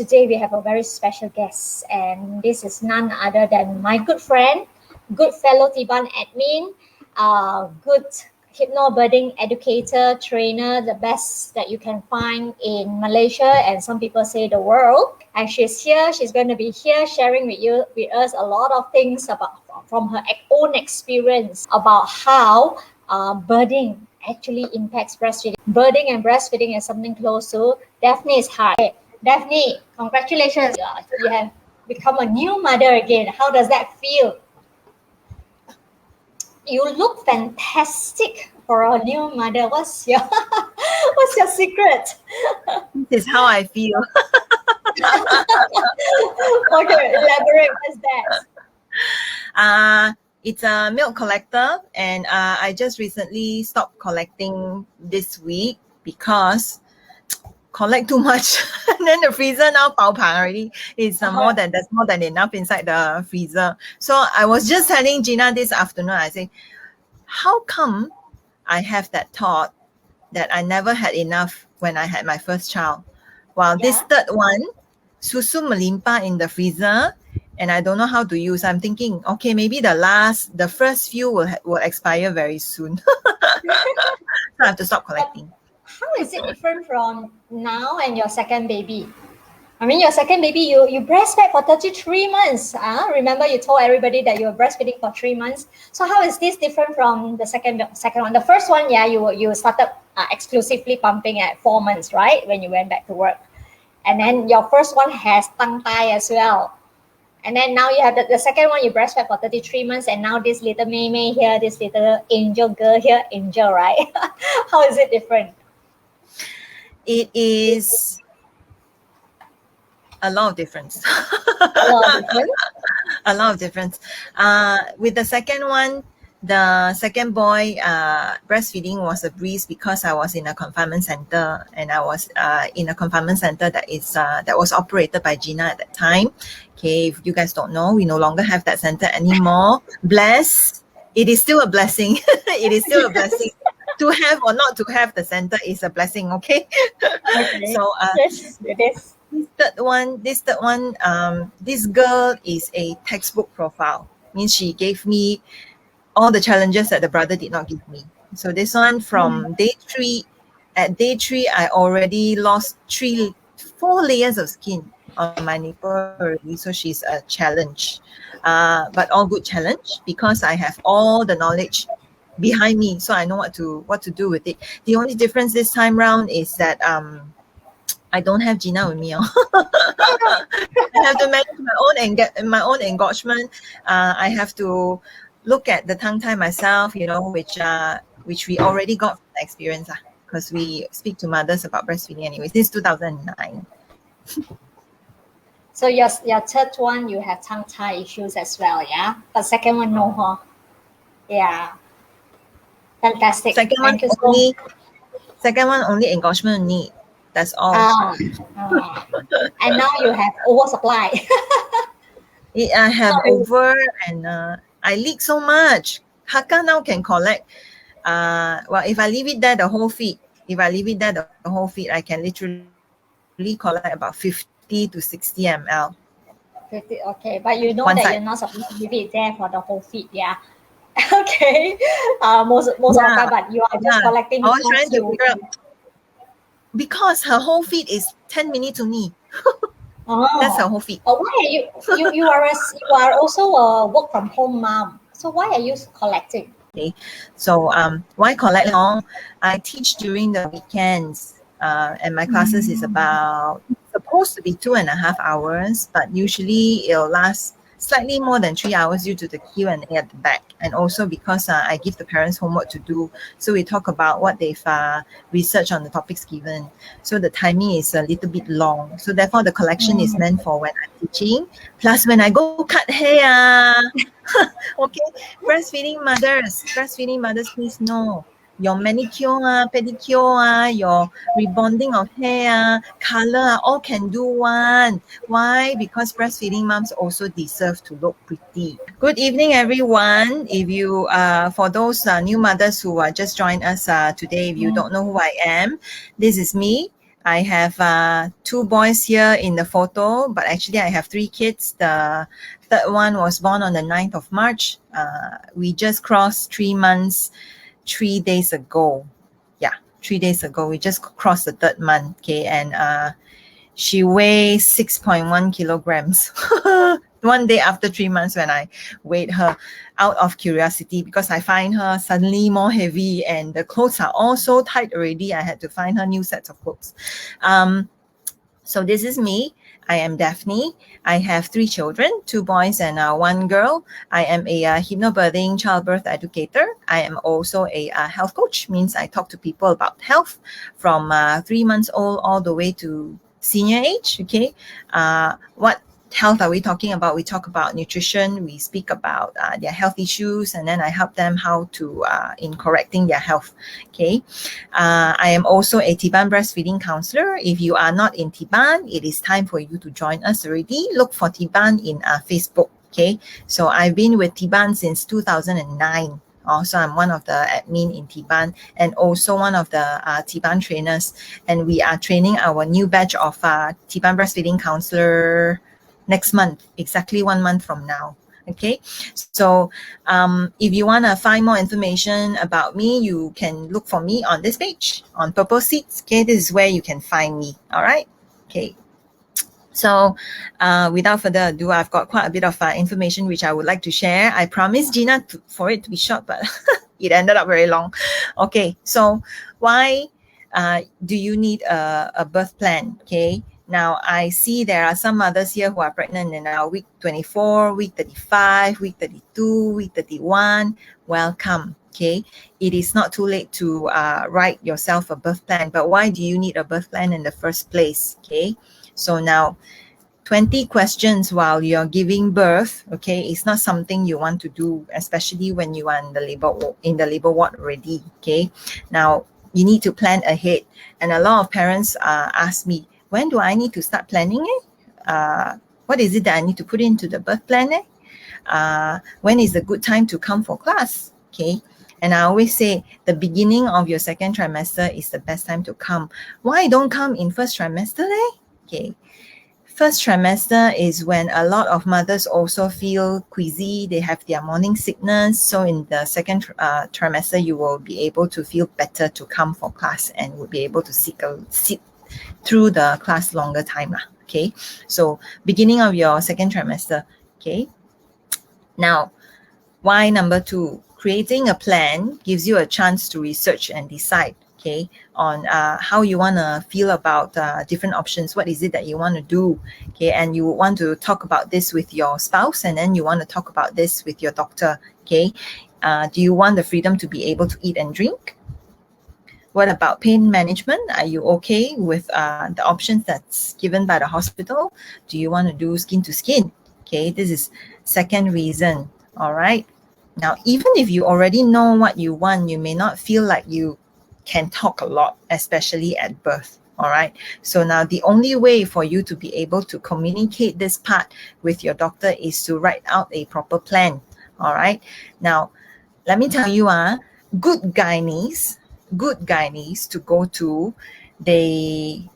Today we have a very special guest, and this is none other than my good friend, good fellow Tiban admin, good hypnobirthing educator, trainer, the best that you can find in Malaysia, and some people say the world. And she's here. She's going to be here sharing with us a lot of things from her own experience about how birthing actually impacts breastfeeding. Birthing and breastfeeding is something close to Daphne's heart. Daphne, congratulations. You have become a new mother again. How does that feel? You look fantastic for a new mother. What's your secret? This is how I feel. Okay, elaborate. What's that? It's a milk collector, and I just recently stopped collecting this week because collect too much. And then the freezer now pao pang already. It's there's more than enough inside the freezer. So I was just telling Gina this afternoon, I say, how come I have that thought that I never had enough when I had my first child? While this third one, susu melimpa in the freezer, and I don't know how to use. I'm thinking, okay, maybe the first few will expire very soon. So I have to stop collecting. How is it different from now and your second baby? I mean, your second baby, you breastfed for 33 months. Remember, you told everybody that you were breastfeeding for 3 months. So how is this different from the second one? The first one, you started exclusively pumping at 4 months, right? When you went back to work. And then your first one has tongue tie as well. And then now you have the second one, you breastfed for 33 months. And now this little May here, this little angel girl here, Angel, right? How is it different? It is a lot of difference. A lot of difference. With the second one, the second boy, breastfeeding was a breeze because I was in a confinement center, and I was in a confinement center that was operated by Gina at that time. Okay, if you guys don't know, we no longer have that center anymore. Bless. It is still a blessing. It is still a blessing. To have or not to have the center is a blessing, okay? So yes, it is. This third one, this girl is a textbook profile. Means she gave me all the challenges that the brother did not give me. So this one from day 3, at day 3, I already lost 4 layers of skin on my nipple already. So she's a challenge, but all good challenge because I have all the knowledge behind me, so I know what to do with it. The only difference this time round is that I don't have Gina with me. I have to manage my own engorgement. I have to look at the tongue tie myself, which we already got from the experience, because we speak to mothers about breastfeeding anyways. This is 2009. So your third one, you have tongue tie issues as well, yeah? But second one, no, huh? Yeah. Fantastic. Second one only engorgement need. That's all. And now you have oversupply. I have over, and I leak so much. Hakka now can collect. Well, if I leave it there the whole feed, I can literally collect about 50 to 60 ml. 50, okay, but you know that you're not supposed to leave it there for the whole feed, yeah. Okay, most of the time, but you are just collecting. I was trying to figure out, because her whole feed is 10 minutes only. That's her whole feed. Why are you are also a work from home mom? So why are you collecting? Okay, so why collect long? I teach during the weekends, and my classes is supposed to be 2.5 hours, but usually it'll last slightly more than 3 hours due to the Q&A at the back, and also because I give the parents homework to do. So we talk about what they've researched on the topics given. So the timing is a little bit long. So therefore the collection is meant for when I'm teaching. Plus when I go cut hair. Okay, breastfeeding mothers, please know. Your manicure, pedicure, your rebonding of hair, color, all can do one. Why? Because breastfeeding moms also deserve to look pretty. Good evening, everyone. If you, for those new mothers who just joined us today, if you don't know who I am, this is me. I have 2 boys here in the photo, but actually I have 3 kids. The third one was born on the 9th of March. We just crossed 3 months 3 days ago. Yeah, 3 days ago. We just crossed the 3rd month. Okay, and she weighs 6.1 kilograms. One day after 3 months when I weighed her out of curiosity, because I find her suddenly more heavy and the clothes are all so tight already. I had to find her new sets of clothes. So this is me. I am Daphne. I have 3 children, 2 boys and 1 girl. I am a hypnobirthing childbirth educator. I am also a health coach, means I talk to people about health from 3 months old all the way to senior age. Okay, what health are we talking about? We talk about nutrition. We speak about their health issues, and then I help them how to in correcting their health. Okay, I am also a Tiban breastfeeding counselor. If you are not in Tiban, it is time for you to join us already. Look for Tiban in Facebook. Okay, so I've been with Tiban since 2009. Also, I'm one of the admin in Tiban and also one of the Tiban trainers. And we are training our new batch of Tiban breastfeeding counselor next month, exactly 1 month from now. Okay, so if you want to find more information about me, you can look for me on this page on Purple Seats. Okay, this is where you can find me. All right. Okay. So without further ado, I've got quite a bit of information which I would like to share. I promised Gina for it to be short, but it ended up very long. Okay, so why do you need a birth plan? Okay, now I see there are some mothers here who are pregnant in week 24, week 35, week 32, week 31. Welcome. Okay, it is not too late to write yourself a birth plan, but why do you need a birth plan in the first place? Okay, so now 20 questions while you're giving birth, okay, it's not something you want to do, especially when you are in the labor ward already. Okay, now you need to plan ahead, and a lot of parents ask me, when do I need to start planning it? What is it that I need to put into the birth plan? When is a good time to come for class? Okay, and I always say the beginning of your 2nd trimester is the best time to come. Why don't come in 1st trimester? Okay, 1st trimester is when a lot of mothers also feel queasy. They have their morning sickness. So in the 2nd trimester, you will be able to feel better to come for class and will be able to sit through the class longer time. Okay, so beginning of your 2nd trimester. Okay, now why number 2? Creating a plan gives you a chance to research and decide, okay, on how you want to feel about different options. What is it that you want to do? Okay, and you want to talk about this with your spouse, and then you want to talk about this with your doctor. Okay, do you want the freedom to be able to eat and drink? What about pain management? Are you okay with the options that's given by the hospital? Do you want to do skin to skin? Okay, this is 2nd reason. All right. Now, even if you already know what you want, you may not feel like you can talk a lot, especially at birth. All right. So now the only way for you to be able to communicate this part with your doctor is to write out a proper plan. All right. Now, let me tell you, good gynaes to go to, they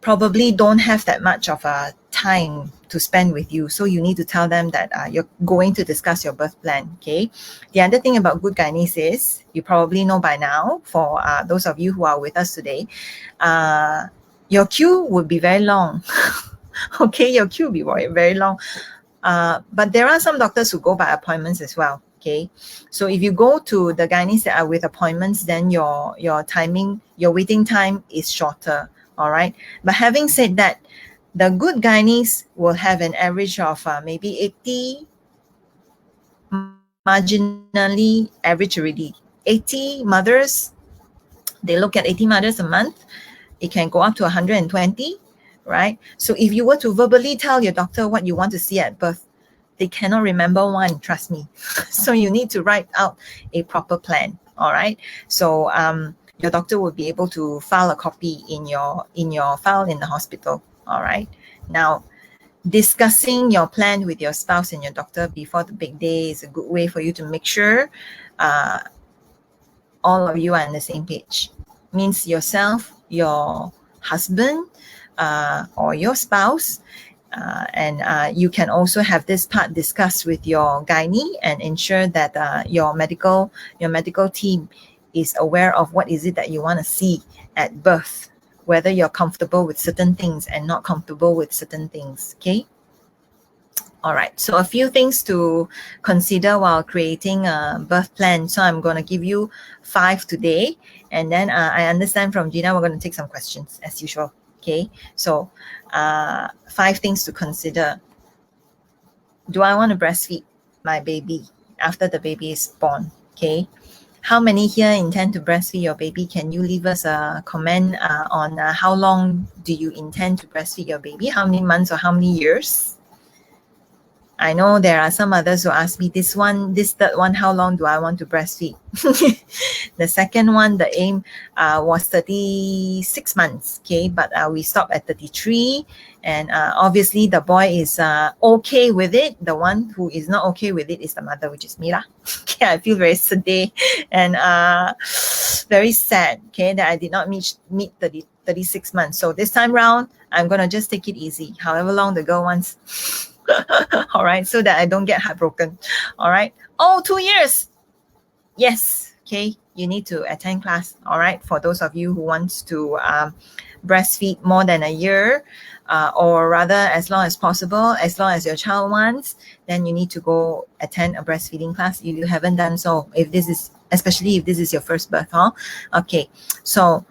probably don't have that much of a time to spend with you. So you need to tell them that you're going to discuss your birth plan. Okay. The other thing about good gynaes is, you probably know by now, for those of you who are with us today, your queue would be very long. Okay, your queue will be very, very long. But there are some doctors who go by appointments as well. Okay, so if you go to the gynaes that are with appointments, then your waiting time is shorter. All right. But having said that, the good gynaes will have an average of maybe 80, marginally average already. 80 mothers, they look at 80 mothers a month. It can go up to 120, right? So if you were to verbally tell your doctor what you want to see at birth, they cannot remember one, trust me. So you need to write out a proper plan. All right. So your doctor will be able to file a copy in your file in the hospital. All right. Now, discussing your plan with your spouse and your doctor before the big day is a good way for you to make sure all of you are on the same page. Means yourself, your husband or your spouse. And you can also have this part discussed with your gynae and ensure that your medical team is aware of what is it that you want to see at birth, whether you're comfortable with certain things and not comfortable with certain things. Okay. All right, so a few things to consider while creating a birth plan. So I'm going to give you 5 today, and then I understand from Gina we're going to take some questions as usual. Okay, so 5 things to consider. Do I want to breastfeed my baby after the baby is born? Okay, how many here intend to breastfeed your baby? Can you leave us a comment on how long do you intend to breastfeed your baby? How many months or how many years? I know there are some others who ask me this third one, how long do I want to breastfeed? The second one, the aim was 36 months, okay, but we stopped at 33. And obviously the boy is okay with it. The one who is not okay with it is the mother, which is me lah. Okay, I feel very sad and very sad, okay, that I did not meet 36 months. So this time round, I'm going to just take it easy, however long the girl wants. All right, so that I don't get heartbroken. All right. Oh, 2 years. Yes. Okay. You need to attend class. All right. For those of you who wants to breastfeed more than a year, or rather as long as possible, as long as your child wants, then you need to go attend a breastfeeding class if you haven't done so. Especially if this is your first birth, huh? Okay. So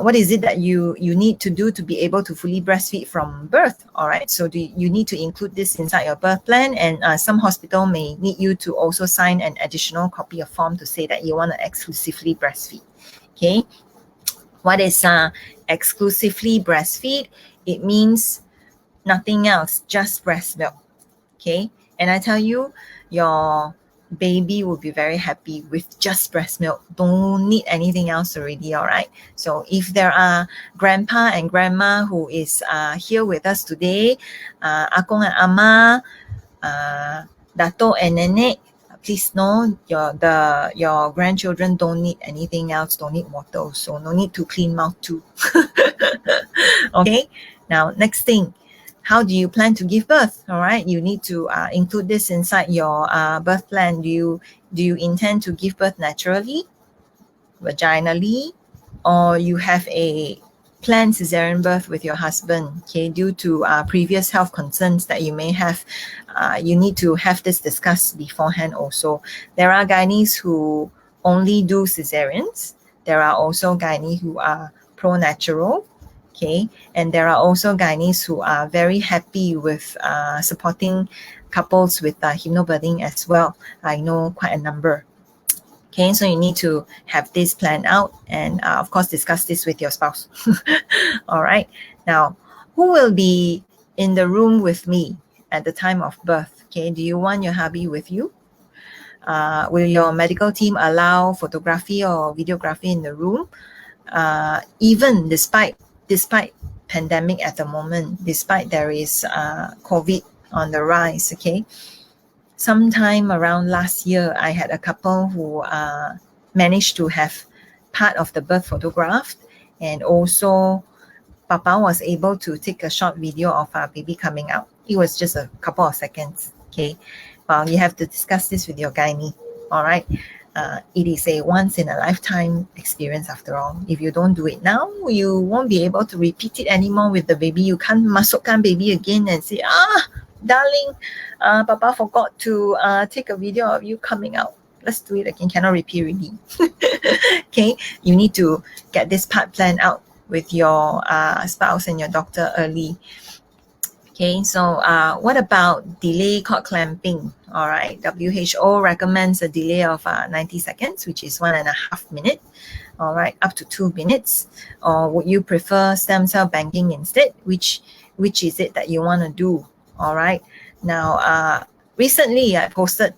what is it that you need to do to be able to fully breastfeed from birth? All right, so you need to include this inside your birth plan, and some hospital may need you to also sign an additional copy of form to say that you want to exclusively breastfeed. Okay, what is exclusively breastfeed? It means nothing else, just breast milk. Okay, and I tell you, your baby will be very happy with just breast milk. Don't need anything else already. All right, so if there are grandpa and grandma who is here with us today, akong and ama, dato and nenek, please know your grandchildren don't need anything else, don't need water, so no need to clean mouth too. Okay, now next thing, how do you plan to give birth? All right, you need to include this inside your birth plan. Do you intend to give birth naturally, vaginally, or you have a planned cesarean birth with your husband? Okay, due to previous health concerns that you may have, you need to have this discussed beforehand. Also, there are gynaes who only do cesareans. There are also gynae who are pro-natural. Okay, and there are also gynaes who are very happy with supporting couples with hypnobirthing as well. I know quite a number. Okay, so you need to have this planned out and of course discuss this with your spouse. All right, now who will be in the room with me at the time of birth? Okay, do you want your hubby with you? Will your medical team allow photography or videography in the room? Even despite pandemic at the moment, despite there is COVID on the rise, okay? Sometime around last year, I had a couple who managed to have part of the birth photographed, and also Papa was able to take a short video of our baby coming out. It was just a couple of seconds, okay? Well, you have to discuss this with your gynae, all right? It is a once-in-a-lifetime experience after all. If you don't do it now, you won't be able to repeat it anymore with the baby. You can't masukkan baby again and say, darling, Papa forgot to take a video of you coming out. Let's do it again. Cannot repeat really. Okay, you need to get this part planned out with your spouse and your doctor early. Okay, so what about delay cord clamping? All right, WHO recommends a delay of 90 seconds, which is 1.5 minutes. All right, up to 2 minutes. Or would you prefer stem cell banking instead? Which is it that you want to do? All right. Now, recently I posted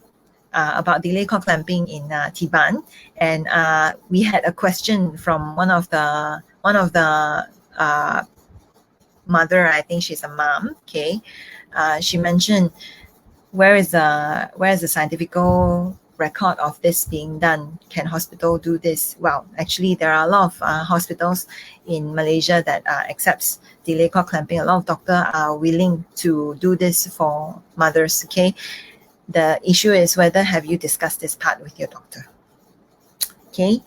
about delay cord clamping in Tiban, and we had a question from one of the mother. I think she's a mom. Okay, she mentioned where is the scientific record of this being done. Can hospital do this? Well, actually, there are a lot of hospitals in Malaysia that accepts delay cord clamping. A lot of doctors are willing to do this for mothers, okay? The issue is whether have you discussed this part with your doctor, okay?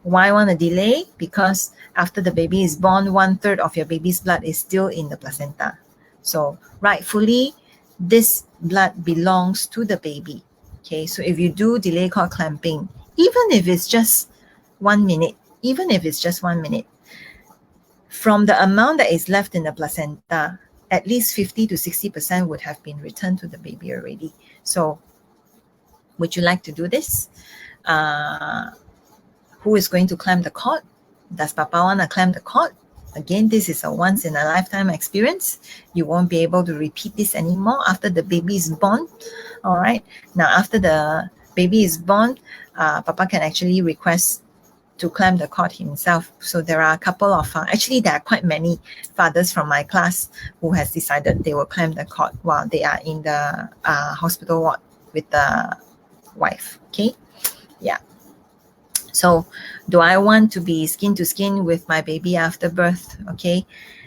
Why I want to delay? Because after the baby is born, 1/3 of your baby's blood is still in the placenta. So rightfully, this blood belongs to the baby. Okay, so if you do delay cord clamping, even if it's just 1 minute, from the amount that is left in the placenta, at least 50 to 60% would have been returned to the baby already. So would you like to do this? Who is going to clamp the cord? Does Papa want to clamp the cord? Again, this is a once in a lifetime experience. You won't be able to repeat this anymore after the baby is born. All right. Now, after the baby is born, Papa can actually request to clamp the cord himself. So there are a couple of, actually there are quite many fathers from my class who has decided they will clamp the cord while they are in the hospital ward with the wife. Okay. Yeah. So do I want to be skin to skin with my baby after birth? Okay.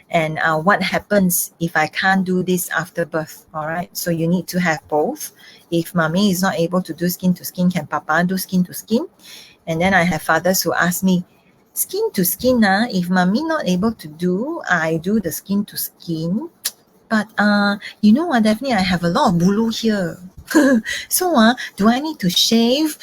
And what happens if I can't do this after birth? All right. So you need to have both. If mommy is not able to do skin to skin, can Papa do skin to skin? And then I have fathers who ask me, skin to skin, if mommy not able to do, I do the skin to skin. But you know what, Daphne, I have a lot of bulu here. So do I need to shave?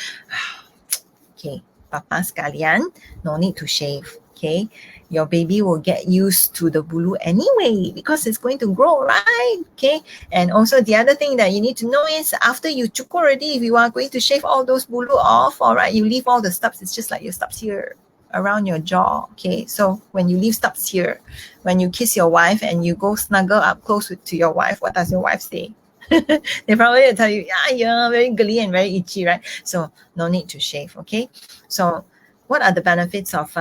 Okay. Papa sekalian, no need to shave, okay? Your baby will get used to the bulu anyway because it's going to grow, right? Okay. And also the other thing that you need to know is after you cukur already, if you are going to shave all those bulu off, all right, you leave all the stubs. It's just like your stubs here around your jaw, okay? So when you leave stubs here, when you kiss your wife and you go snuggle up close to your wife, what does your wife say? They probably will tell you, yeah, very gully and very itchy, right? So no need to shave, okay? So what are the benefits of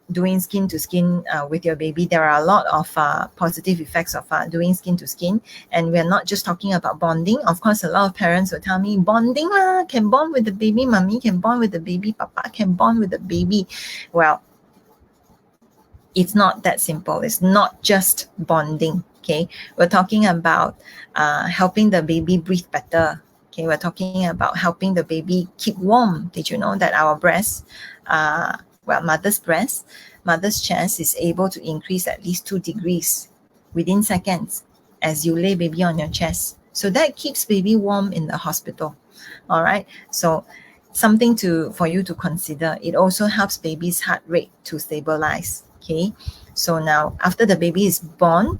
doing skin to skin with your baby? There are a lot of positive effects of doing skin to skin. And we're not just talking about bonding. Of course, a lot of parents will tell me, bonding can bond with the baby, mommy can bond with the baby, papa can bond with the baby. Well, it's not that simple. It's not just bonding. Okay, we're talking about helping the baby breathe better. Okay, we're talking about helping the baby keep warm. Did you know that our breast, mother's breast, mother's chest is able to increase at least 2 degrees within seconds as you lay baby on your chest. So that keeps baby warm in the hospital. All right. So something for you to consider. It also helps baby's heart rate to stabilize. Okay. So now after the baby is born,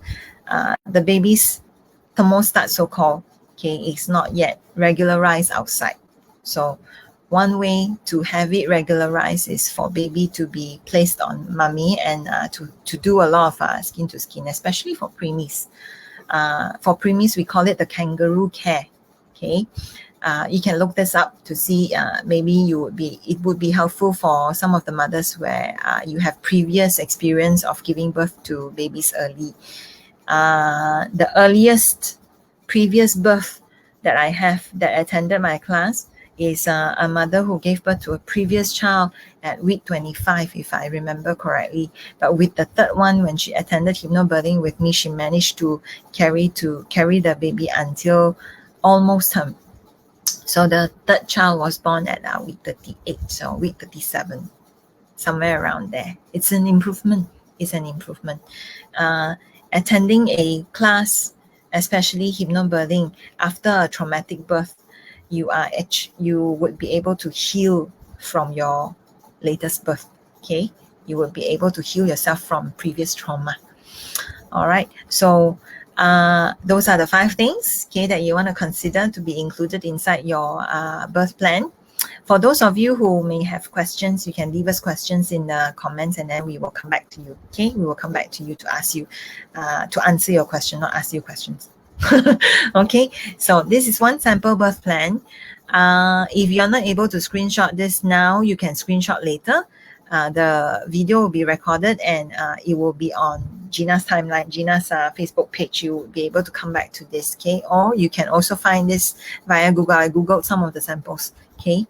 the baby's thermostat, so-called, okay, is not yet regularized outside. So one way to have it regularized is for baby to be placed on mommy and to do a lot of skin to skin, especially for preemies. For preemies, we call it the kangaroo care. Okay. You can look this up to see maybe it would be helpful for some of the mothers where you have previous experience of giving birth to babies early. The earliest previous birth that I have that attended my class is a mother who gave birth to a previous child at week 25, if I remember correctly. But with the third one, when she attended hypnobirthing with me, she managed to carry the baby until almost term. So the third child was born at week 38, so week 37, somewhere around there. It's an improvement. Attending a class, especially hypnobirthing, after a traumatic birth, you would be able to heal from your latest birth. Okay, you will be able to heal yourself from previous trauma. All right, so those are the 5 things, okay, that you want to consider to be included inside your birth plan. For those of you who may have questions, you can leave us questions in the comments and then we will come back to you. Okay, we will come back to you to ask you, to answer your question, not ask you questions. Okay, so this is one sample birth plan. If you're not able to screenshot this now, you can screenshot later. The video will be recorded and it will be on Gina's timeline, Gina's Facebook page, you will be able to come back to this, okay? Or you can also find this via Google. I Googled some of the samples, okay?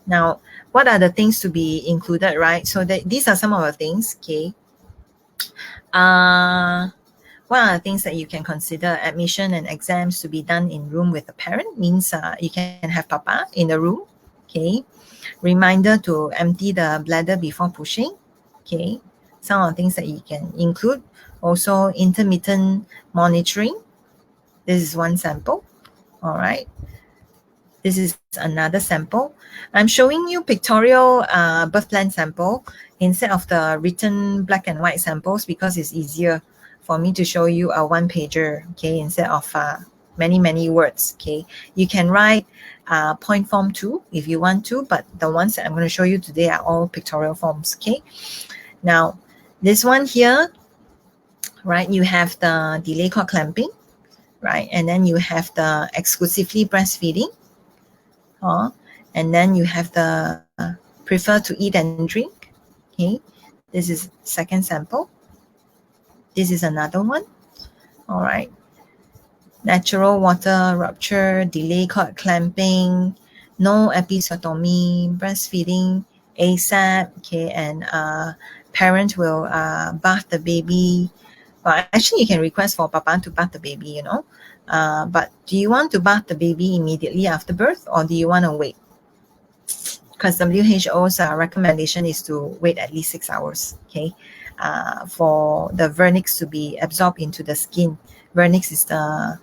Now, what are the things to be included, right? So these are some of the things, okay? What are the things that you can consider? Admission and exams to be done in room with a parent means you can have papa in the room, okay? Reminder to empty the bladder before pushing, okay? Some of the things that you can include. Also, intermittent monitoring. This is one sample, all right? This is another sample. I'm showing you pictorial birth plan sample instead of the written black and white samples because it's easier for me to show you a one-pager, okay, instead of many words, okay. You can write point form too if you want to, but the ones that I'm going to show you today are all pictorial forms, okay. Now, this one here, right, you have the delay cord clamping, right, and then you have the exclusively breastfeeding, and then you have the prefer to eat and drink, okay. This is second sample. This is another one, all right. Natural water rupture, delay cord clamping, no episiotomy, breastfeeding ASAP, okay, and parent will bath the baby. Well, actually, you can request for papa to bath the baby, you know. But do you want to bath the baby immediately after birth, or do you want to wait? Because WHO's recommendation is to wait at least 6 hours, okay, for the vernix to be absorbed into the skin. Vernix is the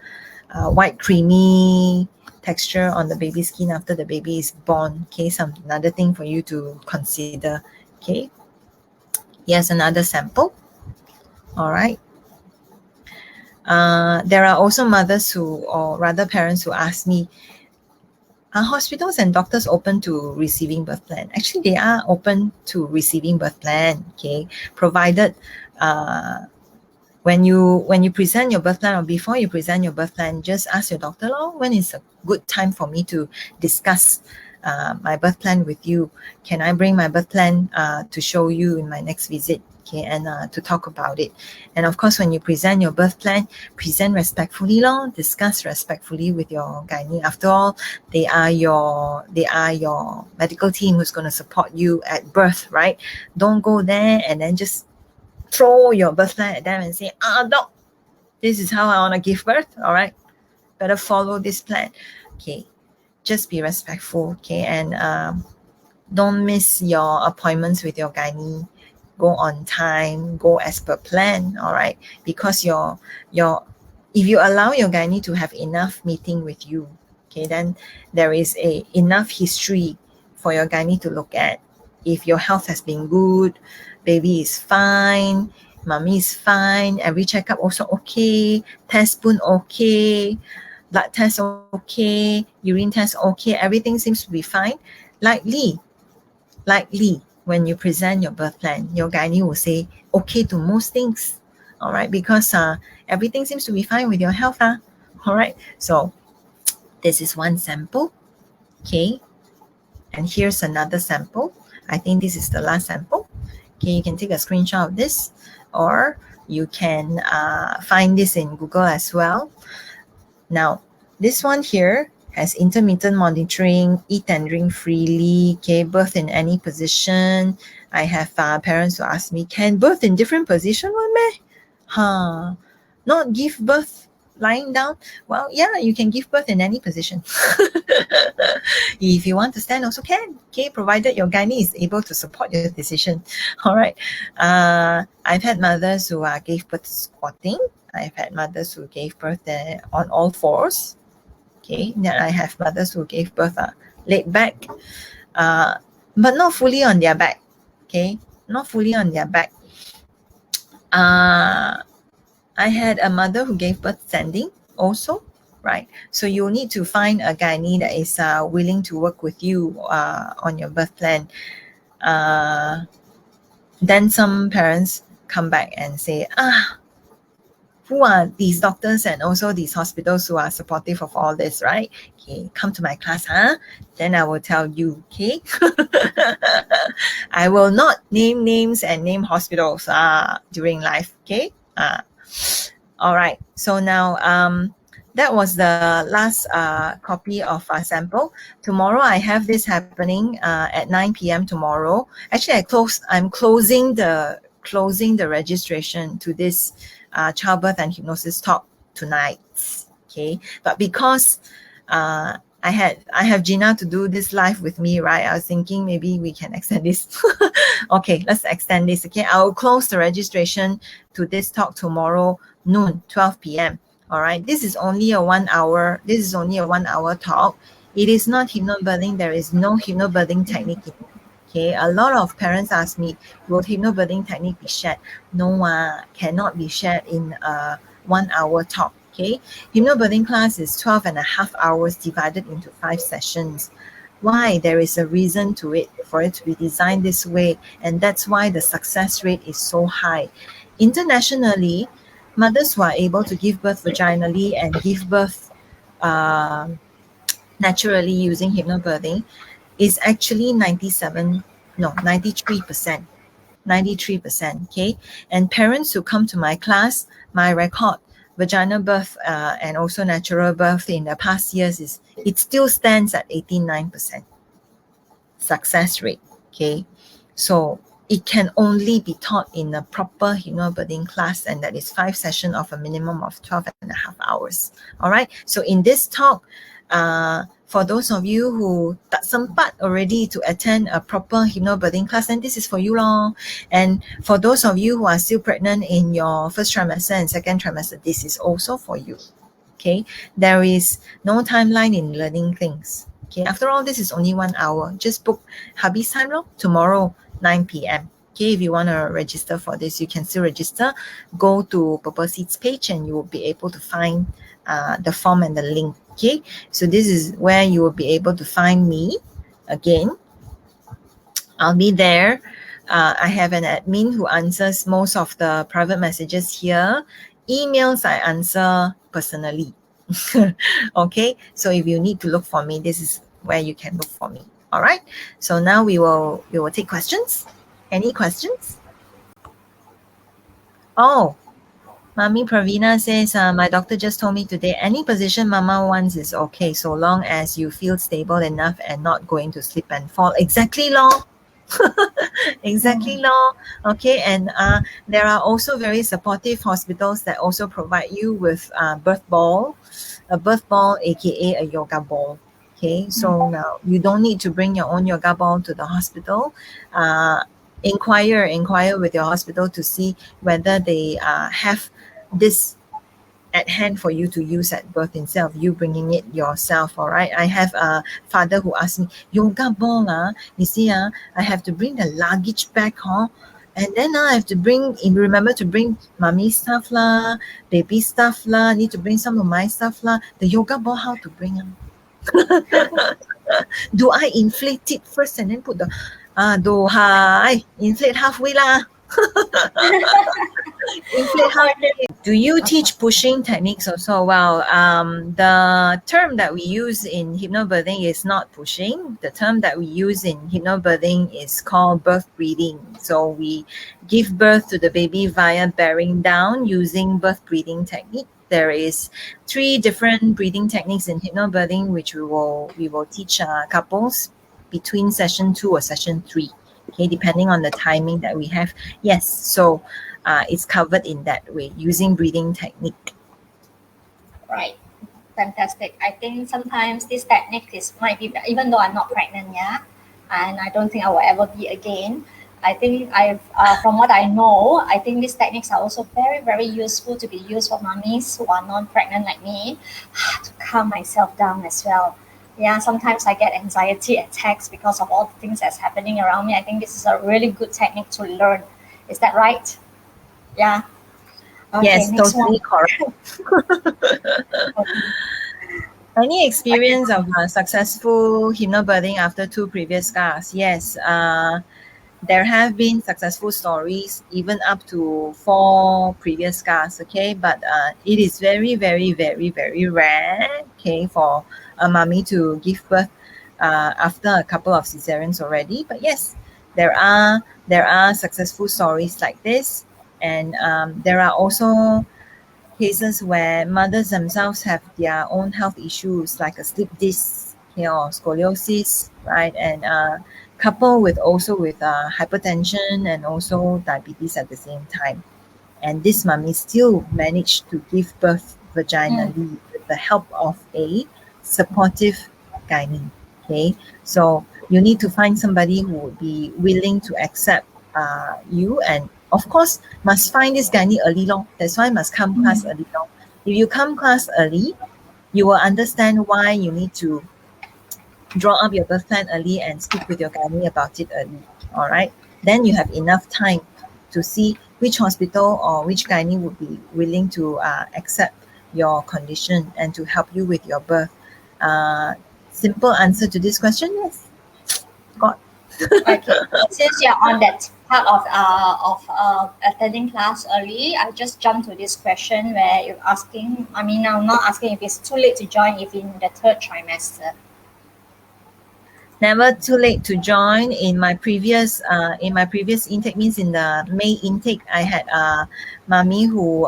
white creamy texture on the baby's skin after the baby is born, okay. Another thing for you to consider, okay. Here's another sample, all right. There are also mothers who, or rather parents who ask me, are hospitals and doctors open to receiving birth plan? Actually, they are open to receiving birth plan, okay, provided when you present your birth plan, or before you present your birth plan, just ask your doctor, when is a good time for me to discuss my birth plan with you? Can I bring my birth plan to show you in my next visit? Okay, and to talk about it. And of course, when you present your birth plan, present respectfully, discuss respectfully with your gynae. After all, they are your medical team who's going to support you at birth, right? Don't go there and then just throw your birth plan at them and say, doc, this is how I want to give birth, all right? Better follow this plan, okay? Just be respectful, okay? And don't miss your appointments with your gynae. Go on time, go as per plan, all right? Because if you allow your gynae to have enough meeting with you, okay, then there is enough history for your gynae to look at. If your health has been good, baby is fine, mommy is fine, every checkup also okay, test spoon okay, blood test okay, urine test okay, everything seems to be fine, likely when you present your birth plan, your gynae will say okay to most things, all right, because everything seems to be fine with your health, all right. So this is one sample, okay, and here's another sample. I think this is the last sample. Okay, you can take a screenshot of this, or you can find this in Google as well. Now, this one here has intermittent monitoring, eat and drink freely, okay, birth in any position. I have parents who ask me, can birth in different position, not give birth lying down? Well, yeah, you can give birth in any position. If you want to stand, also can, okay, provided your gynae is able to support your decision. All right. I've had mothers who gave birth squatting. I've had mothers who gave birth on all fours. Okay, then I have mothers who gave birth laid back, but not fully on their back. Okay, not fully on their back. I had a mother who gave birth standing also, right? So you need to find a gynae that is willing to work with you on your birth plan. Then some parents come back and say, who are these doctors and also these hospitals who are supportive of all this, right? Okay, come to my class, then I will tell you, okay? I will not name names and name hospitals during life, okay? All right. So now that was the last copy of our sample. Tomorrow I have this happening at 9 p.m. tomorrow. Actually, I'm closing the registration to this childbirth and hypnosis talk tonight. Okay, but because I have Gina to do this live with me, right? I was thinking maybe we can extend this. Okay, let's extend this. Okay, I'll close the registration to this talk tomorrow noon, 12 p.m. All right, this is only a 1 hour. This is only a 1 hour talk. It is not hypnobirthing. There is no hypnobirthing technique in it. Okay, a lot of parents ask me, will hypnobirthing technique be shared? No, cannot be shared in a 1 hour talk. Okay, hypnobirthing class is 12 and a half hours divided into 5 sessions. Why? There is a reason to it, for it to be designed this way, and that's why the success rate is so high. Internationally, mothers who are able to give birth vaginally and give birth naturally using hypnobirthing is actually 93%. 93%, okay? And parents who come to my class, my record, vaginal birth and also natural birth in the past years, it still stands at 89% success rate, okay? So it can only be taught in a proper hypnobirthing class, and that is 5 sessions of a minimum of 12 and a half hours. All right, so in this talk, for those of you who tak sempat already to attend a proper hypnobirthing class, then this is for you long. And for those of you who are still pregnant in your first trimester and second trimester, this is also for you. Okay, there is no timeline in learning things. Okay, after all, this is only 1 hour. Just book hubby's time tomorrow, 9 p.m. Okay, if you want to register for this, you can still register. Go to Purple Seeds page and you will be able to find the form and the link. Okay, so this is where you will be able to find me again. I'll be there. I have an admin who answers most of the private messages here. Emails I answer personally. Okay, so if you need to look for me, this is where you can look for me. All right, so now we will take questions. Any questions? Oh, Mami Pravina says, my doctor just told me today, any position mama wants is okay, so long as you feel stable enough and not going to slip and fall. Exactly, Long. Exactly, Long. Okay, and there are also very supportive hospitals that also provide you with a birth ball, aka a yoga ball. Okay, so now you don't need to bring your own yoga ball to the hospital. Inquire with your hospital to see whether they have this at hand for you to use at birth instead of you bringing it yourself. All right, I have a father who asked me, yoga ball, you see, I have to bring the luggage back, and then I have to remember to bring mommy stuff lah, baby stuff lah, need to bring some of my stuff lah. The yoga ball, how to bring? Do I inflate it first and then put the inflate halfway lah. Inflate halfway. Do you teach pushing techniques also? Well, the term that we use in hypnobirthing is not pushing. The term that we use in hypnobirthing is called birth breathing. So we give birth to the baby via bearing down using birth breathing technique. There is 3 different breathing techniques in hypnobirthing, which we will teach couples between session 2 or session 3. Okay, depending on the timing that we have. Yes, so it's covered in that way using breathing technique. Right, fantastic. I think sometimes this technique might be, even though I'm not pregnant, and I don't think I will ever be again. I think from what I know, I think these techniques are also very, very useful to be used for mummies who are non-pregnant like me, to calm myself down as well. Yeah, sometimes I get anxiety attacks because of all the things that's happening around me. I think this is a really good technique to learn. Is that right? Yeah. Okay, yes, totally correct. Any experience of successful hypnobirthing after 2 previous scars? Yes, there have been successful stories even up to 4 previous scars, okay? But it is very, very, very, very rare, okay, for a mommy to give birth after a couple of cesareans already. But yes, there are successful stories like this. And there are also cases where mothers themselves have their own health issues like a slip disc, or scoliosis, right? And coupled with also with hypertension and also diabetes at the same time. And this mummy still managed to give birth vaginally with the help of a supportive gynae. Okay, so you need to find somebody who would be willing to accept you, and of course must find this gynae early long. That's why must come class early long. If you come class early, you will understand why you need to draw up your birth plan early and speak with your gynae about it early. All right. Then you have enough time to see which hospital or which gynae would be willing to accept your condition and to help you with your birth. Simple answer to this question: yes. God. Okay. Since you're on that part of attending class early, I just jump to this question where you're asking. I mean, I'm not asking if it's too late to join if in the third trimester. Never too late to join. In my previous intake, means in the May intake, I had a mommy who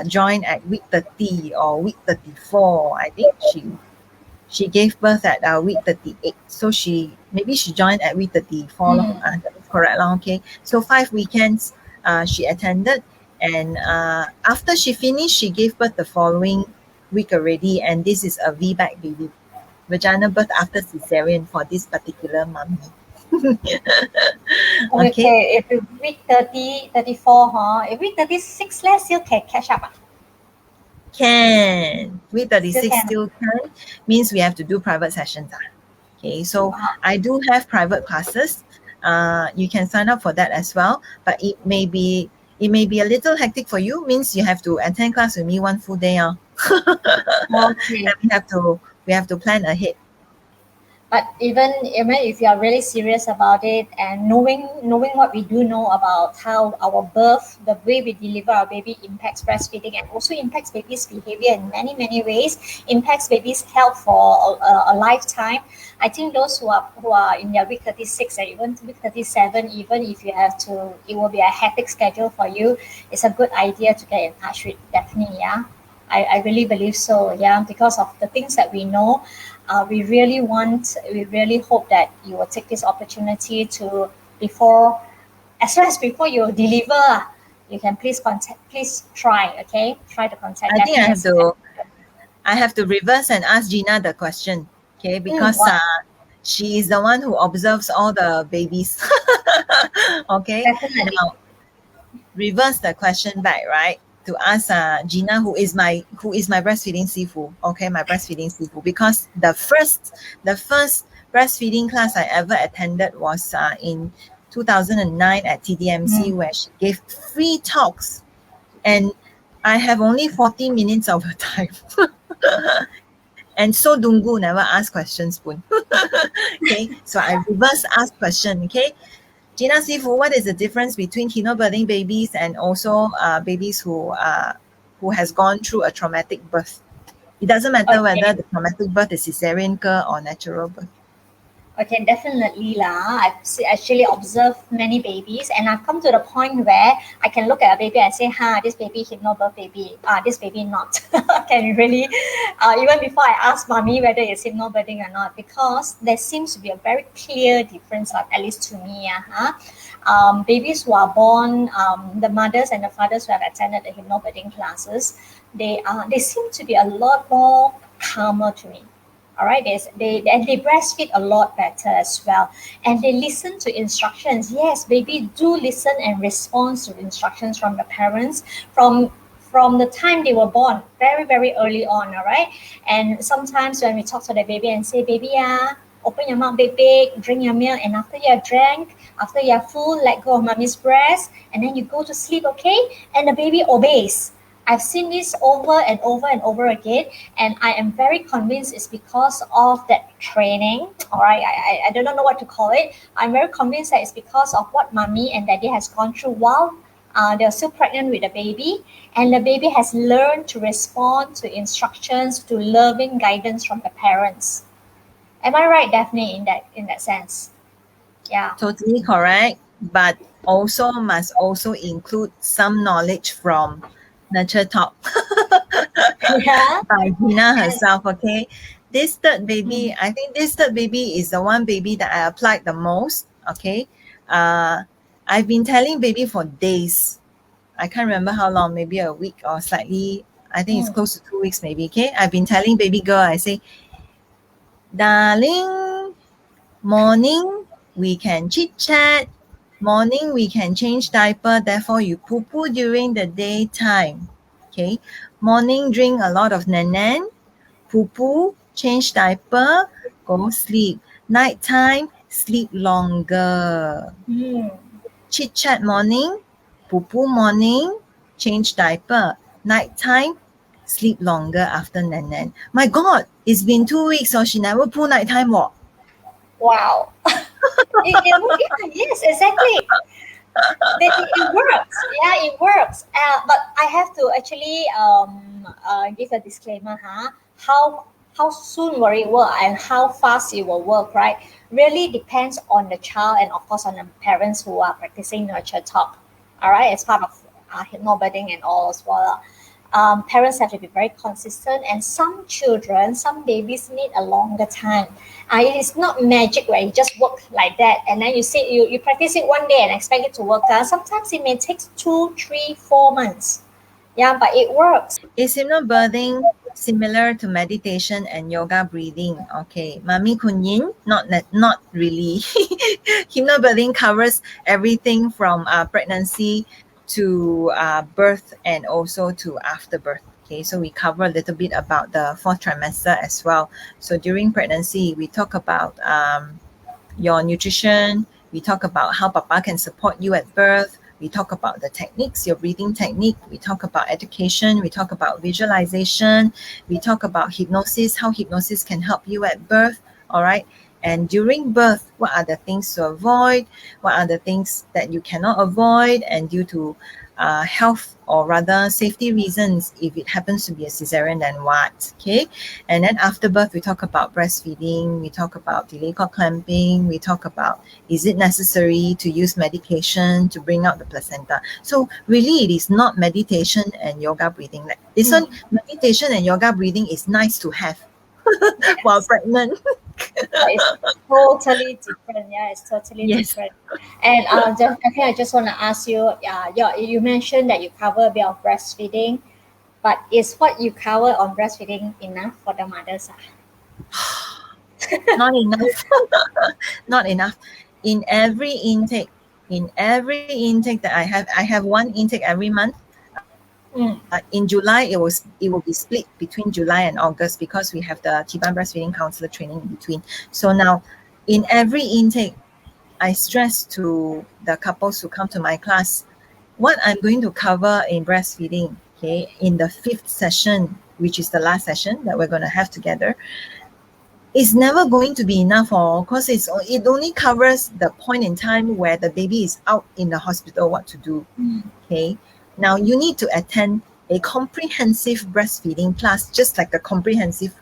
joined at week 30 or week 34. I think she gave birth at week 38. So she joined at week 34. That is correct. Okay. So 5 weekends she attended, and after she finished, she gave birth the following week already, and this is a VBAC baby. Vaginal birth after cesarean for this particular mummy. Okay. If you week 30, 34, if week 36, let's still can catch up. Can. Week 36 Still can. still can. Means we have to do private sessions. Okay, so I do have private classes. You can sign up for that as well, but it may be a little hectic for you. Means you have to attend class with me one full day. Okay. And we have to plan ahead. But even if you are really serious about it and knowing what we do know about how our birth, the way we deliver our baby impacts breastfeeding and also impacts baby's behavior in many, many ways, impacts baby's health for a lifetime. I think those who are in their week 36 and even week 37, even if you have to, it will be a hectic schedule for you. It's a good idea to get in touch with Daphne. Yeah, I really believe so. Yeah, because of the things that we know. We really hope that you will take this opportunity to as well as before you deliver, you can please try to contact. I think I have to reverse and ask Gina the question, okay, because she is the one who observes all the babies. Okay, Definitely. now reverse the question back, right? To ask Gina, who is my breastfeeding sifu, okay, my breastfeeding sifu, because the first breastfeeding class I ever attended was in 2009 at TDMC, where she gave free talks, and I have only 40 minutes of her time. And so Dungu never ask questions, Spoon. Okay, so I reverse ask question. Okay, Gina Sifu, what is the difference between hypnobirthing babies and also babies who has gone through a traumatic birth? It doesn't matter whether the traumatic birth is cesarean or natural birth. Okay, definitely lah. I've actually observed many babies, and I've come to the point where I can look at a baby and say, this baby hypnobirth baby. This baby not." Can really, even before I ask mommy whether it's hypnobirthing or not, because there seems to be a very clear difference, at least to me. Babies who are born, the mothers and the fathers who have attended the hypnobirthing classes, they seem to be a lot more calmer to me. All right, they breastfeed a lot better as well, and they listen to instructions. Yes, baby do listen and respond to instructions from the parents from the time they were born, very, very early on. All right, and sometimes when we talk to the baby and say, "Baby, open your mouth, baby, drink your milk, and after you are drank, after you are full, let go of mommy's breast, and then you go to sleep, okay?" And the baby obeys. I've seen this over and over and over again, and I am very convinced it's because of that training. All right, I don't know what to call it. I'm very convinced that it's because of what mommy and daddy has gone through while they're still pregnant with the baby, and the baby has learned to respond to instructions, to loving guidance from the parents. Am I right, Daphne, in that sense? Yeah. Totally correct. But also must also include some knowledge from Nurture Talk Yeah. by Gina herself, okay? This third Mm, baby, I think this third baby is the one baby that I applied the most, okay? I've been telling baby for days. I can't remember how long, maybe a week or slightly, I think it's mm, close to 2 weeks maybe, okay? I've been telling baby girl, I say, darling, morning we can chit chat, morning we can change diaper, therefore you poo poo during the daytime, okay? Morning drink a lot of nan, poo poo, change diaper, go sleep. Nighttime, sleep longer. mm. Chit chat morning, poo poo morning, change diaper. Nighttime, sleep longer after nan. My God, it's been 2 weeks, so she never poo nighttime walk. Wow. Yeah, yes, exactly. It works. Yeah, it works. But I have to actually give a disclaimer, huh? How soon will it work and how fast it will work, right? Really depends on the child and of course on the parents who are practicing nurture talk. All right, as part of hypnobirthing and all as well. Parents have to be very consistent, and some children, some babies need a longer time. It's not magic where it just work like that, and then you practice it one day and expect it to work. Sometimes it may take 2, 3, 4 months. Yeah, but it works. Is hypnobirthing similar to meditation and yoga breathing? Okay, Mami Kunyin, not really. Hypnobirthing covers everything from pregnancy to birth and also to afterbirth. Okay, so we cover a little bit about the fourth trimester as well. So during pregnancy, we talk about your nutrition. We talk about how Papa can support you at birth. We talk about the techniques, your breathing technique. We talk about education. We talk about visualization. We talk about hypnosis, how hypnosis can help you at birth. All right. And during birth, what are the things to avoid? What are the things that you cannot avoid? And due to health or rather safety reasons, if it happens to be a cesarean, then what? Okay. And then after birth, we talk about breastfeeding, we talk about delay cord clamping, we talk about is it necessary to use medication to bring out the placenta. So really it is not meditation and yoga breathing. Like this one, meditation and yoga breathing is nice to have while Yes. pregnant. But it's totally different. Yeah, it's totally Yes. different. And okay, I just want to ask you. You mentioned that you cover a bit of breastfeeding, but is what you cover on breastfeeding enough for the mothers? Not enough. Not enough. In every intake, that I have one intake every month. Mm, In July, it will be split between July and August because we have the Tiban breastfeeding counselor training in between. So now, in every intake, I stress to the couples who come to my class what I'm going to cover in breastfeeding. Okay, in the fifth session, which is the last session that we're going to have together, it's never going to be enough, because it only covers the point in time where the baby is out in the hospital, what to do. mm, Okay, now you need to attend a comprehensive breastfeeding class, just like a comprehensive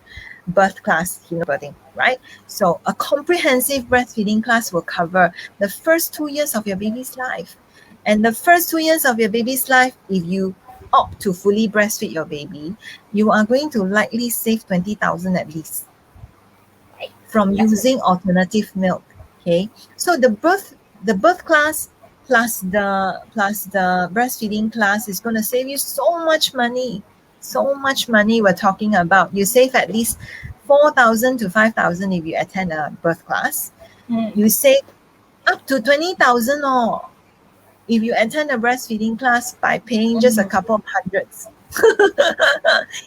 birth class, hypnobirthing, right? So a comprehensive breastfeeding class will cover the first 2 years of your baby's life. And the first 2 years of your baby's life, if you opt to fully breastfeed your baby, you are going to likely save 20,000 at least right. from That's it. using alternative milk. Okay, so the birth class plus the breastfeeding class is going to save you so much money. So much money we're talking about. You save at least 4,000 to 5,000 if you attend a birth class. Mm, You save up to 20,000 or if you attend a breastfeeding class by paying just a mm, couple of hundreds.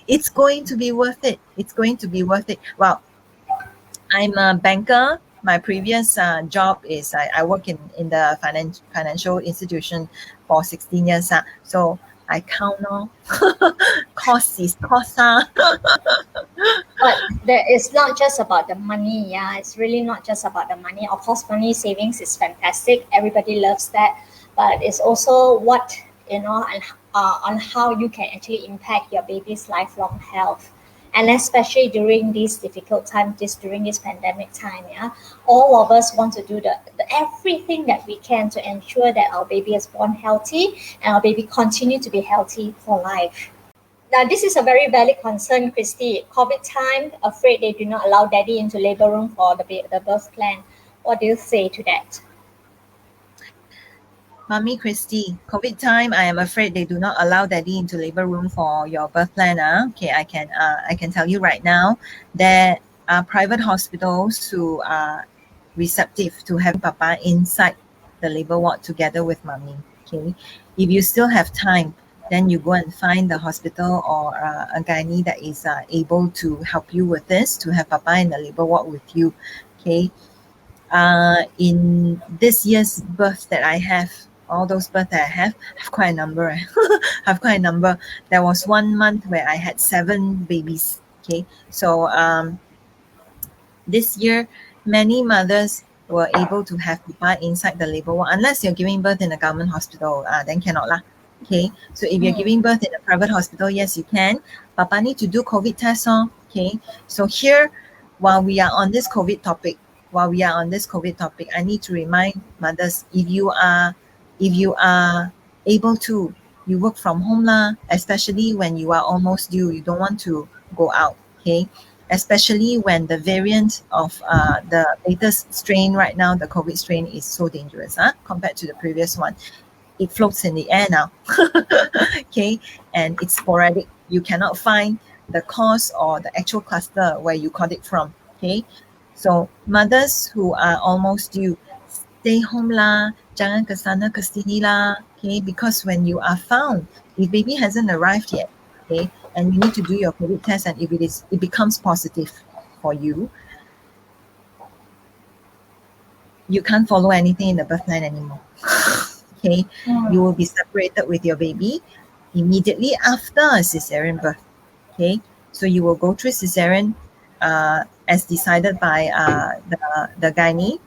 It's going to be worth it. It's going to be worth it. Well, I'm a banker. My previous job is I work in the financial institution for 16 years. So I count on cost is cost. But there is not just about the money. Yeah, it's really not just about the money. Of course, money savings is fantastic. Everybody loves that. But it's also and on how you can actually impact your baby's lifelong health. And especially during this difficult time, during this pandemic time, yeah, all of us want to do the everything that we can to ensure that our baby is born healthy and our baby continue to be healthy for life. Now, this is a very valid concern, Christy. COVID time, afraid they do not allow daddy into labor room for the birth plan. What do you say to that? Mommy Christy, COVID time, I am afraid they do not allow daddy into labor room for your birth plan. Okay, I can tell you right now that private hospitals who are receptive to having papa inside the labor ward together with mommy. Okay, if you still have time, then you go and find the hospital or a gynae that is able to help you with this, to have papa in the labor ward with you. Okay, in this year's birth that I have, all those births that I have quite a number. Have quite a number. There was 1 month where I had 7 babies. Okay, so this year, many mothers were able to have papa inside the labor ward, unless you're giving birth in a government hospital, then cannot lah. Okay, so if you're giving birth in a private hospital, yes, you can. Papa need to do COVID test. Okay, so here, while we are on this COVID topic, I need to remind mothers, if you are able to, you work from home lah, especially when you are almost due, you don't want to go out. Okay, especially when the variant of the latest strain right now, the COVID strain, is so dangerous compared to the previous one. It floats in the air now. Okay, and it's sporadic. You cannot find the cause or the actual cluster where you caught it from. Okay, so mothers who are almost due, stay home lah, jangan ke sana ke sini lah. Okay, because when you are found, if baby hasn't arrived yet, okay, and you need to do your COVID test, and if it becomes positive for you, you can't follow anything in the birth plan anymore. Okay, you will be separated with your baby immediately after a cesarean birth. Okay, so you will go through cesarean as decided by the gynae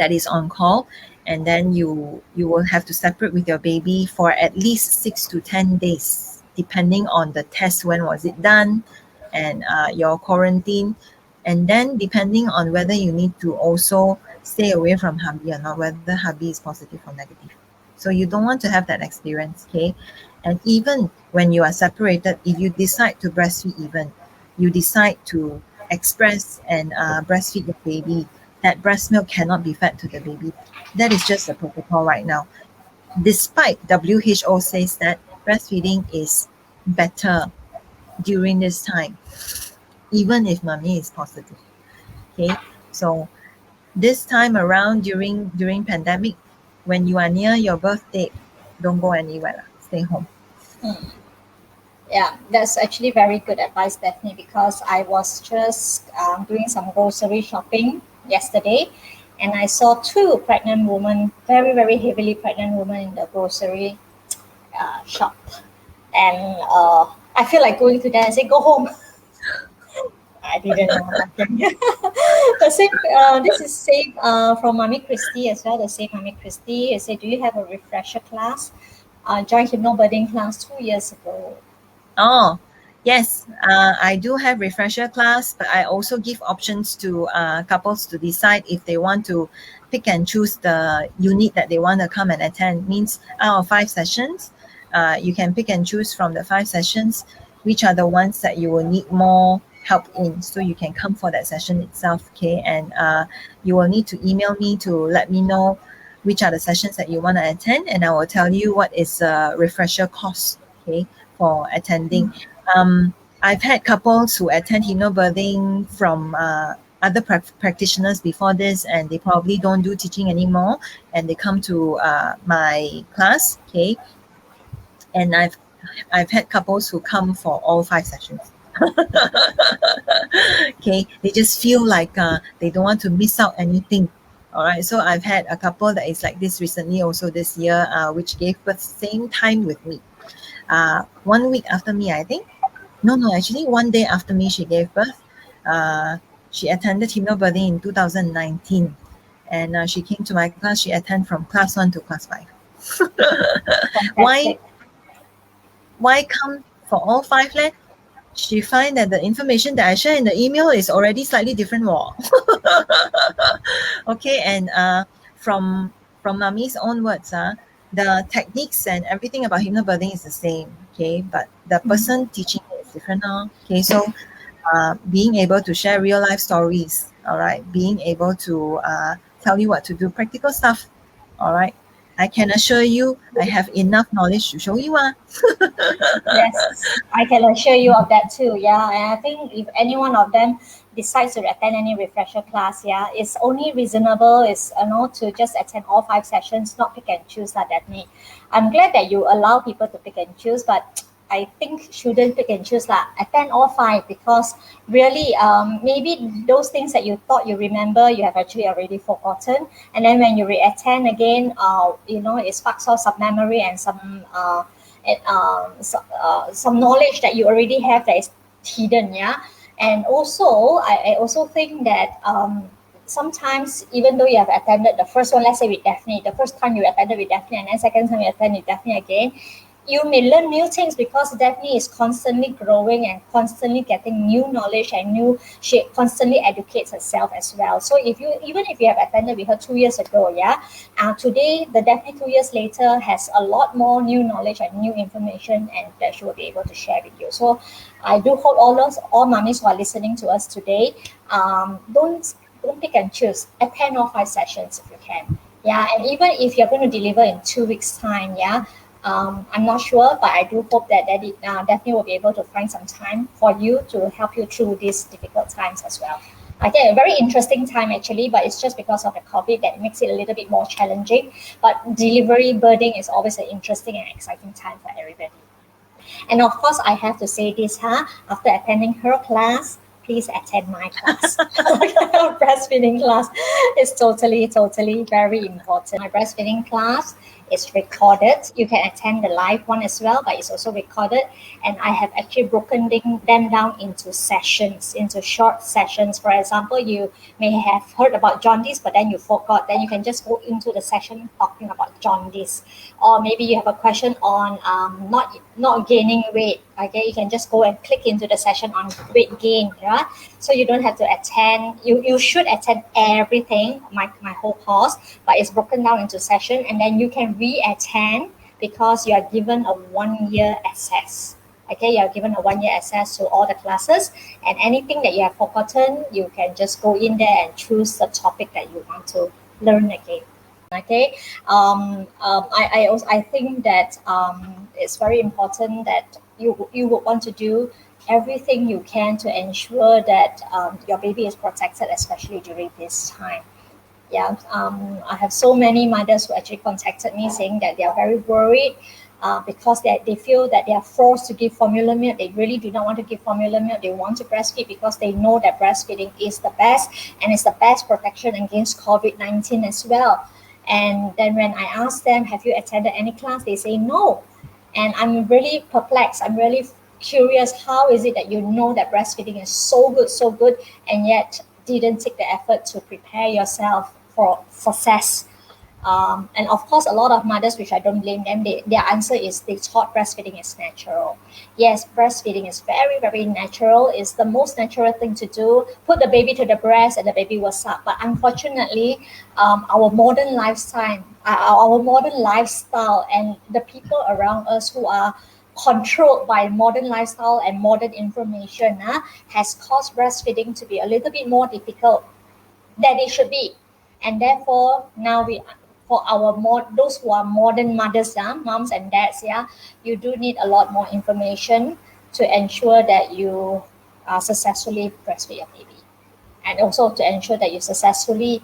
that is on call, and then you will have to separate with your baby for at least 6 to 10 days, depending on the test, when was it done, and your quarantine, and then depending on whether you need to also stay away from hubby or not, whether hubby is positive or negative. So you don't want to have that experience. Okay, and even when you are separated, if you decide to breastfeed, even you decide to express and breastfeed your baby, that breast milk cannot be fed to the baby. That is just the protocol right now. Despite WHO says that breastfeeding is better during this time, even if mommy is positive. Okay, so this time around, during pandemic, when you are near your birth date, don't go anywhere. Stay home. Yeah, that's actually very good advice, Daphne, because I was just doing some grocery shopping yesterday, and I saw 2 pregnant women, very, very heavily pregnant women in the grocery shop. And I feel like going to them and say, go home. I didn't know nothing. The same, this is same from Mommy Christy as well. The same Mommy Christy. It said, do you have a refresher class? Joined hypnobirthing class 2 years ago. Oh, yes, I do have refresher class, but I also give options to couples to decide if they want to pick and choose the unit that they want to come and attend. Means out of 5 sessions, you can pick and choose from the 5 sessions which are the ones that you will need more help in, so you can come for that session itself. Okay, and you will need to email me to let me know which are the sessions that you want to attend, and I will tell you what is a refresher cost. Okay, for attending. I've had couples who attend hypnobirthing from other practitioners before this, and they probably don't do teaching anymore, and they come to my class. Okay, and I've had couples who come for all 5 sessions. Okay, they just feel like they don't want to miss out anything. All right, so I've had a couple that is like this recently, also this year, which gave birth same time with me. 1 week after me, I think. No, actually 1 day after me, she gave birth. She attended hypnobirthing in 2019, and she came to my class. She attended from class 1 to class 5. Why come for all 5 leh? she find that the information that I share in the email is already slightly different. Okay, and from mommy's own words, the techniques and everything about hypnobirthing is the same. Okay, but the person teaching it is different. Okay, so being able to share real life stories, all right, being able to tell you what to do, practical stuff, all right. I can assure you, I have enough knowledge to show you. Yes, I can assure you of that too. Yeah, and I think if any one of them decides to attend any refresher class, yeah, it's only reasonable is to just attend all 5 sessions, not pick and choose like that. Me, I'm glad that you allow people to pick and choose, but I think shouldn't pick and choose lah. Attend all 5 because really, maybe those things that you thought you remember, you have actually already forgotten, and then when you re-attend again, it sparks off some memory and some knowledge that you already have that is hidden, yeah. And also I also think that sometimes even though you have attended the first one, let's say with Daphne, the first time you attended with Daphne and then second time you attend with Daphne again, you may learn new things because Daphne is constantly growing and constantly getting new knowledge and she constantly educates herself as well. So even if you have attended with her 2 years ago, yeah, today the Daphne 2 years later has a lot more new knowledge and new information and that she will be able to share with you. So I do hope all mummies who are listening to us today, don't pick and choose. Attend all 5 sessions if you can. Yeah, and even if you're going to deliver in 2 weeks' time, yeah, I'm not sure, but I do hope that Daddy Daphne will be able to find some time for you to help you through these difficult times as well. I think a very interesting time actually, but it's just because of the COVID that makes it a little bit more challenging. But delivery birthing is always an interesting and exciting time for everybody. And of course, I have to say this, after attending her class, please attend my class. Breastfeeding class is totally very important. My breastfeeding class is recorded. You can attend the live one as well, but it's also recorded. And I have actually broken them down into sessions, into short sessions. For example, you may have heard about jaundice, but then you forgot. Then you can just go into the session talking about jaundice. Or maybe you have a question on not gaining weight. Okay, you can just go and click into the session on weight gain. Yeah, so you don't have to attend. You should attend everything, my whole course, but it's broken down into session, and then you can re-attend because you are given a 1-year access. Okay, you are given a 1-year access to all the classes, and anything that you have forgotten, you can just go in there and choose the topic that you want to learn again. Okay, I think that it's very important that you would want to do everything you can to ensure that your baby is protected, especially during this time. Yeah, I have so many mothers who actually contacted me saying that they are very worried because they feel that they are forced to give formula milk. They really do not want to give formula milk. They want to breastfeed because they know that breastfeeding is the best and it's the best protection against COVID-19 as well. And then when I ask them, have you attended any class? They say no. And I'm really perplexed. I'm really curious. How is it that you know that breastfeeding is so good, and yet didn't take the effort to prepare yourself for success? And of course, a lot of mothers, which I don't blame them, their answer is they thought breastfeeding is natural. Yes, breastfeeding is very natural. It's the most natural thing to do. Put the baby to the breast and the baby will suck. But unfortunately, our modern lifestyle and the people around us who are controlled by modern lifestyle and modern information has caused breastfeeding to be a little bit more difficult than it should be. And therefore, now for those who are modern mothers, moms and dads, you do need a lot more information to ensure that you successfully breastfeed your baby, and also to ensure that you successfully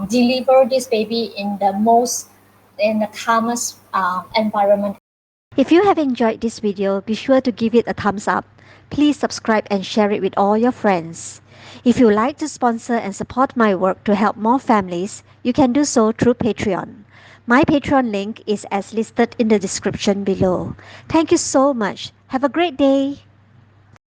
deliver this baby in the calmest environment. If you have enjoyed this video, be sure to give it a thumbs up. Please subscribe and share it with all your friends. If you would like to sponsor and support my work to help more families, you can do so through Patreon. My Patreon link is as listed in the description below. Thank you so much. Have a great day.